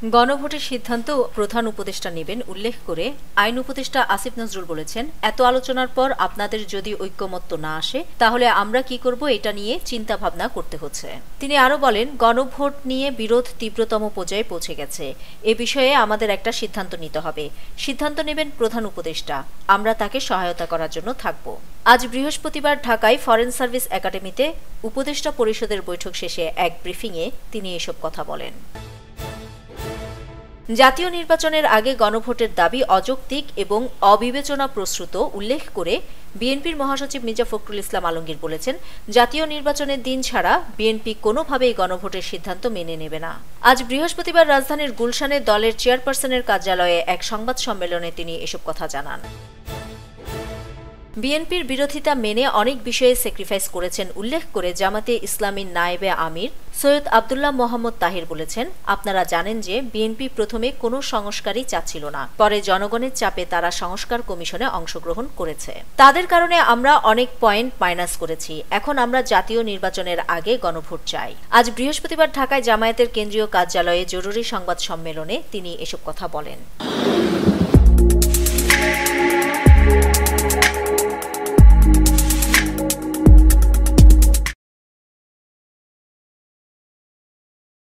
গণভোটের সিদ্ধান্ত প্রধান উপদেষ্টা নেবেন উল্লেখ করে আইন উপদেষ্টা আসিফ নজরুল বলেছেন, এত আলোচনার পর আপনাদের যদি ঐকমত্য না আসে তাহলে আমরা কি করব এটা নিয়ে চিন্তা ভাবনা করতে হচ্ছে। তিনি আরো বলেন, গণভোট নিয়ে বিরোধ তীব্রতম পর্যায়ে পৌঁছে গেছে। এ বিষয়ে আমাদের একটা সিদ্ধান্ত নিতে হবে। সিদ্ধান্ত নেবেন প্রধান উপদেষ্টা, আমরা তাকে সহায়তা করার জন্য থাকব। আজ বৃহস্পতিবার ঢাকায় ফরেন সার্ভিস একাডেমিতে উপদেষ্টা পরিষদের বৈঠক শেষে এক ব্রিফিংয়ে তিনি এসব কথা বলেন। জাতীয় নির্বাচনের আগে গণভোটের দাবি অযৌক্তিক এবং অবিবেচনাপ্রসূত উল্লেখ করে বিএনপির মহাসচিব মির্জা ফখরুল ইসলাম আলমগীর বলেছেন, জাতীয় নির্বাচনের দিন ছাড়া বিএনপি কোনোভাবেই গণভোটের সিদ্ধান্ত মেনে নেবে না। আজ বৃহস্পতিবার রাজধানীর গুলশানে দলের চেয়ারপারসনের কার্যালয়ে এক সংবাদ সম্মেলনে তিনি এসব কথা জানান। বিএনপির বিরোধিতা মেনে অনেক বিষয়ে স্যাক্রিফাইস করেছেন উল্লেখ করে জামাতে ইসলামীর নায়েবে আমির সৈয়দ আবদুল্লাহ মোহাম্মদ তাহির বলেছেন, আপনারা জানেন যে বিএনপি প্রথমে কোনো সংস্কারই চাচ্ছিল না, পরে জনগণের চাপে তারা সংস্কার কমিশনে অংশগ্রহণ করেছে। তাদের কারণে আমরা অনেক পয়েন্ট মাইনাস করেছি। এখন আমরা জাতীয় নির্বাচনের আগে গণভোট চাই। আজ বৃহস্পতিবার ঢাকায় জামায়াতের কেন্দ্রীয় কার্যালয়ে জরুরি সংবাদ সম্মেলনে তিনি এসব কথা বলেন।